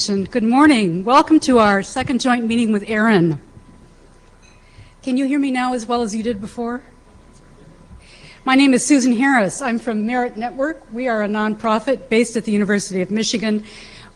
Good morning. Welcome to our second joint meeting with Aaron. Can you hear me now as well as you did before? My name is Susan Harris. I'm from Merit Network. We are a nonprofit based at the University of Michigan.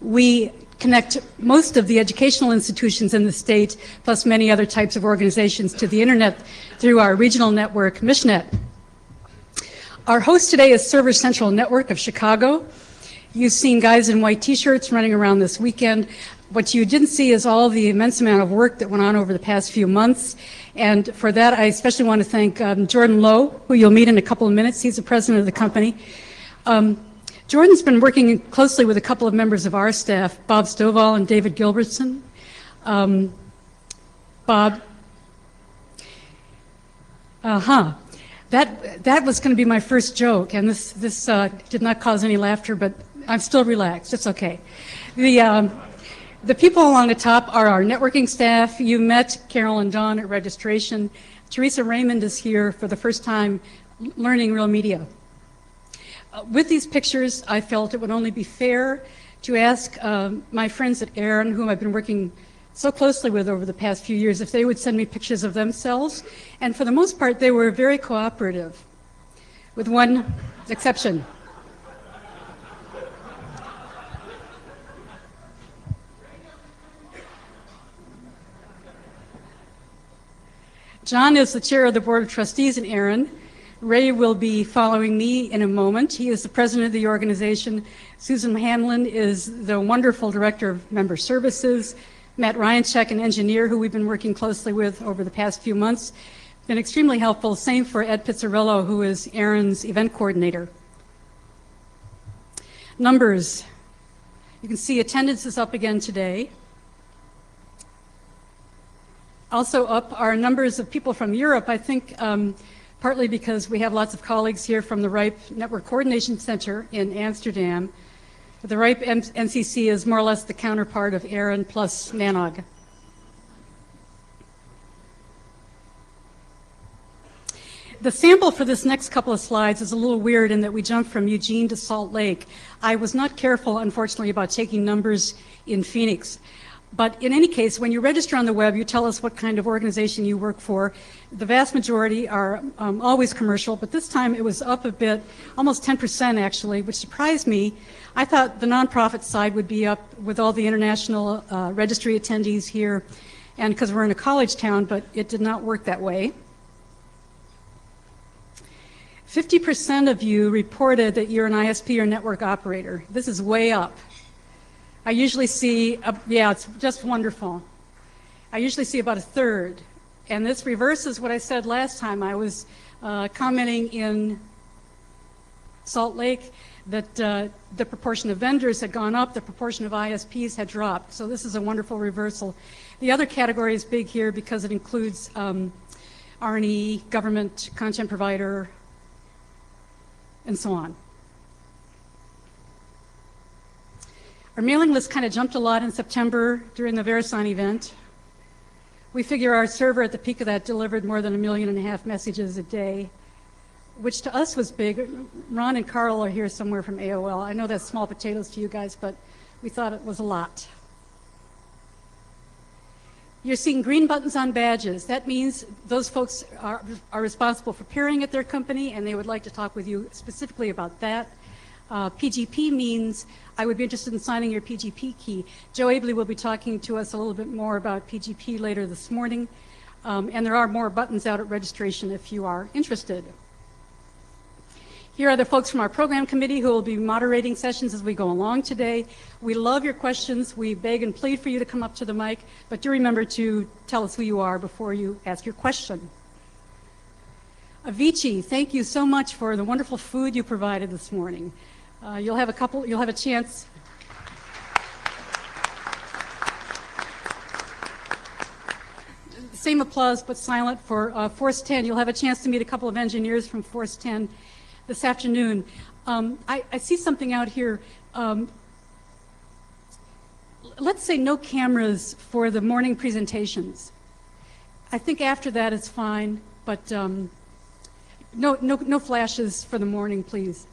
We connect most of the educational institutions in the state, plus many other types of organizations, to the internet through our regional network, MishNet. Our host today is Server Central Network of Chicago. You've seen guys in white t-shirts running around this weekend. What you didn't see is all the immense amount of work that went on over the past few months. And for that, I especially want to thank Jordan Lowe, who you'll meet in a couple of minutes. He's the president of the company. Jordan's been working closely with a couple of members of our staff, Bob Stovall and David Gilbertson. Bob, that was going to be my first joke, and this did not cause any laughter, but I'm still relaxed. It's okay. The people along the top are our networking staff. You met Carol and Dawn at registration. Teresa Raymond is here for the first time learning real media. With these pictures, I felt it would only be fair to ask my friends at Aaron, whom I've been working so closely with over the past few years, if they would send me pictures of themselves. And for the most part, they were very cooperative, with one exception. John is the chair of the Board of Trustees in Aaron. Ray will be following me in a moment. He is the president of the organization. Susan Hanlon is the wonderful director of member services. Matt Ryanchek, an engineer who we've been working closely with over the past few months, been extremely helpful. Same for Ed Pizzarillo, who is Aaron's event coordinator. Numbers. You can see attendance is up again today. Also up are numbers of people from Europe, I think partly because we have lots of colleagues here from the RIPE Network Coordination Center in Amsterdam. The RIPE NCC is more or less the counterpart of Aaron plus NANOG. The sample for this next couple of slides is a little weird in that we jumped from Eugene to Salt Lake. I was not careful, unfortunately, about taking numbers in Phoenix. But in any case, when you register on the web, you tell us what kind of organization you work for. The vast majority are always commercial, but this time it was up a bit, almost 10% actually, which surprised me. I thought the nonprofit side would be up with all the international registry attendees here, and because we're in a college town, but it did not work that way. 50% of you reported that you're an ISP or network operator. This is way up. I usually see, yeah, it's just wonderful. I usually see about a third. And this reverses what I said last time. I was commenting in Salt Lake that the proportion of vendors had gone up, the proportion of ISPs had dropped. So this is a wonderful reversal. The other category is big here because it includes R&E, government, content provider, and so on. Our mailing list kind of jumped a lot in September during the Verisign event. We figure our server at the peak of that delivered more than 1.5 million messages a day, which to us was big. Ron and Carl are here somewhere from AOL. I know that's small potatoes to you guys, but we thought it was a lot. You're seeing green buttons on badges. That means those folks are responsible for peering at their company, and they would like to talk with you specifically about that. PGP means I would be interested in signing your PGP key. Joe Abley will be talking to us a little bit more about PGP later this morning. And there are more buttons out at registration if you are interested. Here are the folks from our program committee who will be moderating sessions as we go along today. We love your questions. We beg and plead for you to come up to the mic, but do remember to tell us who you are before you ask your question. Avicii, thank you so much for the wonderful food you provided this morning. You'll have a chance. Same applause, but silent for Force 10. You'll have a chance to meet a couple of engineers from Force 10 this afternoon. I see something out here. Let's say no cameras for the morning presentations. I think after that it's fine, but no flashes for the morning, please.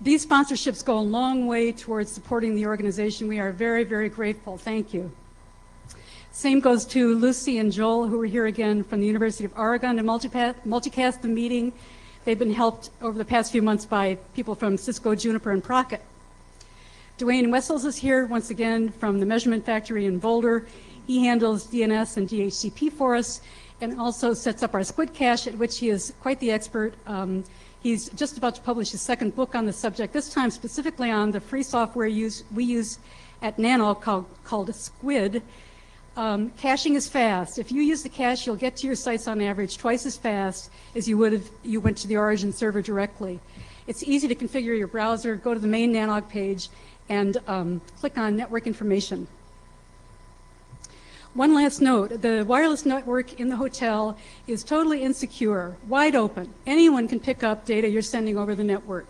These sponsorships go a long way towards supporting the organization. We are very, very grateful. Thank you. Same goes to Lucy and Joel, who are here again from the University of Oregon to multicast the meeting. They've been helped over the past few months by people from Cisco, Juniper, and Procket. Dwayne Wessels is here once again from the Measurement Factory in Boulder. He handles DNS and DHCP for us and also sets up our squid cache, at which he is quite the expert. He's just about to publish his second book on the subject, this time specifically on the free software we use at NANOG called Squid. Caching is fast. If you use the cache, you'll get to your sites on average twice as fast as you would if you went to the origin server directly. It's easy to configure your browser, go to the main NANOG page, and click on network information. One last note, the wireless network in the hotel is totally insecure, wide open. Anyone can pick up data you're sending over the network.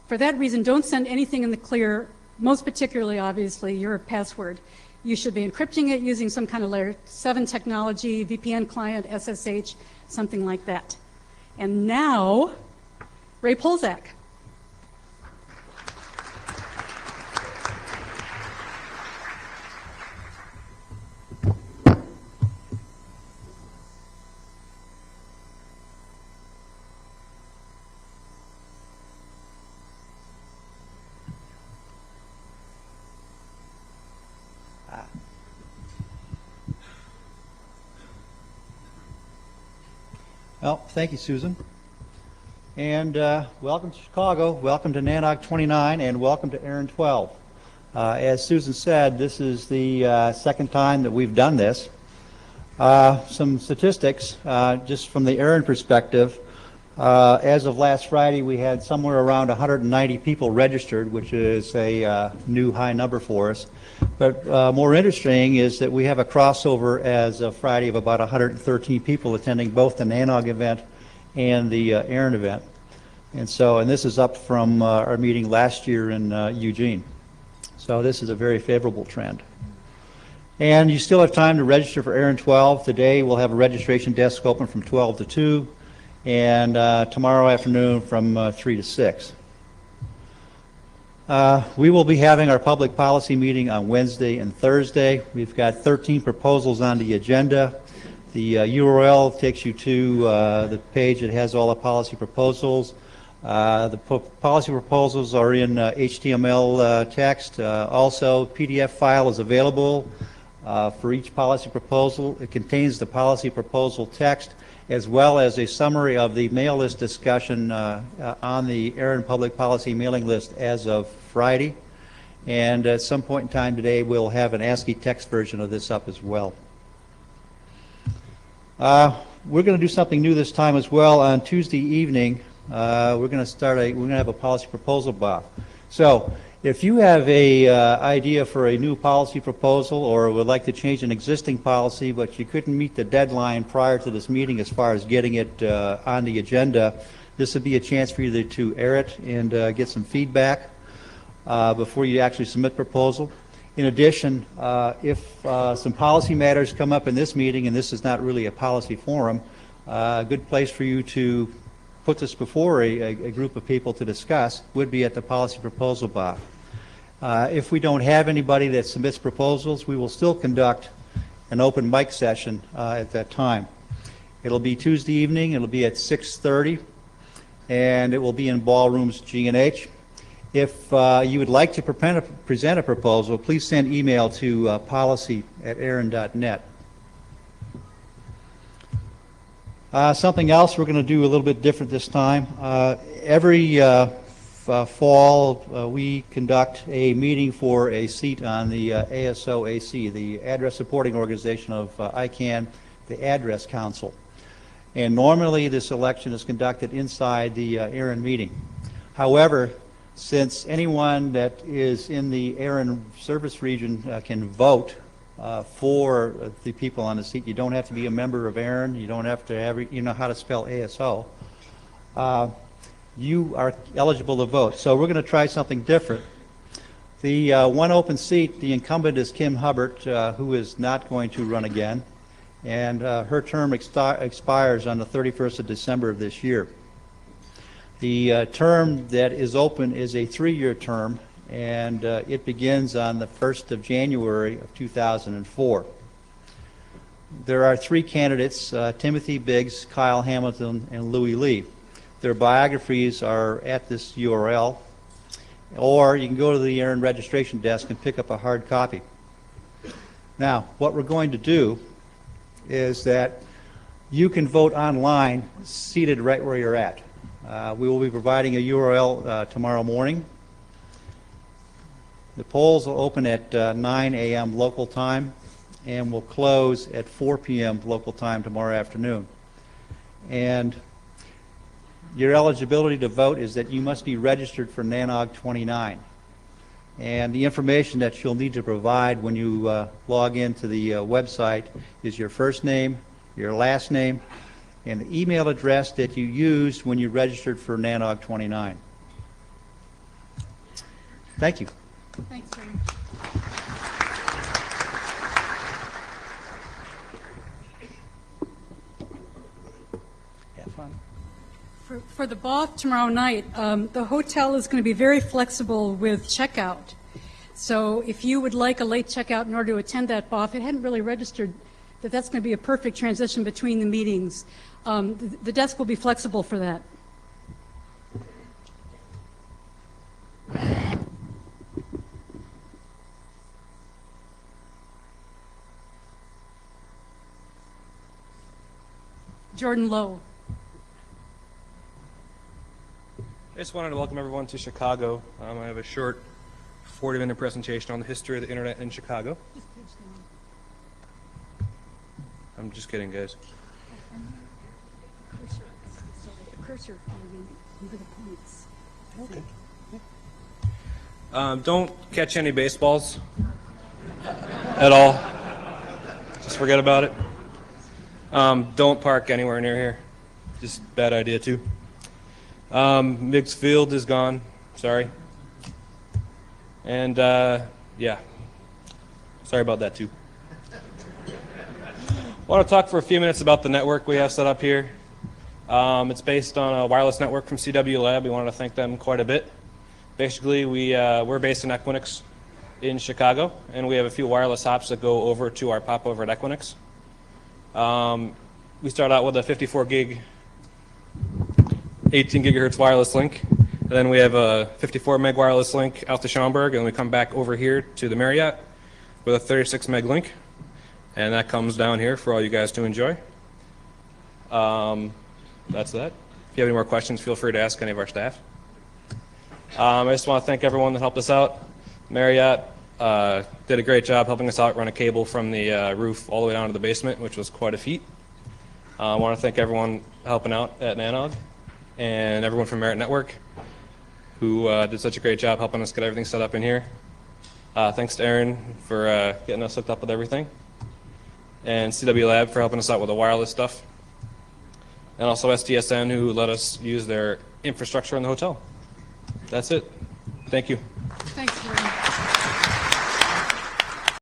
For that reason, don't send anything in the clear, most particularly, obviously, your password. You should be encrypting it using some kind of layer 7 technology, VPN client, SSH, something like that. And now, Ray Polzak. Well, thank you, Susan. And welcome to Chicago, welcome to NANOG 29, and welcome to ARIN 12. As Susan said, this is the second time that we've done this. Some statistics, just from the ARIN perspective. As of last Friday, we had somewhere around 190 people registered, which is a new high number for us. But more interesting is that we have a crossover as of Friday of about 113 people attending both the NANOG event and the ARIN event. And this is up from our meeting last year in Eugene. So this is a very favorable trend. And you still have time to register for ARIN 12. Today we'll have a registration desk open from 12 to 2, and tomorrow afternoon from 3 to 6. We will be having our public policy meeting on Wednesday and Thursday. We've got 13 proposals on the agenda. The URL takes you to the page that has all the policy proposals. The policy proposals are in HTML text. Also, PDF file is available for each policy proposal. It contains the policy proposal text as well as a summary of the mail list discussion on the ARIN public policy mailing list as of Friday. And at some point in time today, we'll have an ASCII text version of this up as well. We're going to do something new this time as well. On Tuesday evening, we're going to have a policy proposal box. So if you have a idea for a new policy proposal or would like to change an existing policy but you couldn't meet the deadline prior to this meeting as far as getting it on the agenda, this would be a chance for you to air it and get some feedback before you actually submit proposal. In addition, if some policy matters come up in this meeting, and this is not really a policy forum, a good place for you to put this before a group of people to discuss would be at the policy proposal box. If we don't have anybody that submits proposals, we will still conduct an open mic session at that time. It'll be Tuesday evening. It'll be at 6:30, and it will be in ballrooms G and H. If you would like to present a proposal, please send email to policy@arin.net. Something else we're going to do a little bit different this time. Every fall, we conduct a meeting for a seat on the ASO-AC, the Address Supporting Organization of ICANN, the Address Council. And normally this election is conducted inside the ARIN meeting. However, since anyone that is in the ARIN service region can vote for the people on the seat, you don't have to be a member of ARIN, you don't have to have, you know how to spell ASO. You are eligible to vote. So we're going to try something different. The one open seat, the incumbent is Kim Hubbard, who is not going to run again, and her term expires on the 31st of December of this year. The term that is open is a 3-year term, and it begins on the 1st of January of 2004. There are 3 candidates, Timothy Biggs, Kyle Hamilton, and Louis Lee. Their biographies are at this URL, or you can go to the Aaron registration desk and pick up a hard copy. Now, what we're going to do is that you can vote online seated right where you're at. We will be providing a URL tomorrow morning. The polls will open at 9 a.m. local time and will close at 4 p.m. local time tomorrow afternoon. And your eligibility to vote is that you must be registered for NANOG 29. And the information that you'll need to provide when you log into the website is your first name, your last name, and the email address that you used when you registered for NANOG 29. Thank you. Thanks, Aaron. Have fun. For the BOF tomorrow night, the hotel is going to be very flexible with checkout. So if you would like a late checkout in order to attend that BOF, it hadn't really registered that that's going to be a perfect transition between the meetings. The desk will be flexible for that. Jordan Lowe. I just wanted to welcome everyone to Chicago. I have a short 40-minute presentation on the history of the internet in Chicago. I'm just kidding, guys. Cursor over the points. Okay. Don't catch any baseballs at all. Just forget about it. Don't park anywhere near here. Just bad idea too. Miggs Field is gone. Sorry. And yeah, sorry about that too. I want to talk for a few minutes about the network we have set up here. It's based on a wireless network from CW Lab. We wanted to thank them quite a bit. Basically, we're based in Equinix in Chicago, and we have a few wireless hops that go over to our popover at Equinix. We start out with a 54 gig, 18 gigahertz wireless link. And then we have a 54 meg wireless link out to Schaumburg, and we come back over here to the Marriott with a 36 meg link. And that comes down here for all you guys to enjoy. That's that. If you have any more questions, feel free to ask any of our staff. I just want to thank everyone that helped us out. Marriott did a great job helping us out run a cable from the roof all the way down to the basement, which was quite a feat. I want to thank everyone helping out at NANOG and everyone from Merit Network who did such a great job helping us get everything set up in here. Thanks to Aaron for getting us hooked up with everything, and CW Lab for helping us out with the wireless stuff, and also SDSN who let us use their infrastructure in the hotel. That's it. Thank you.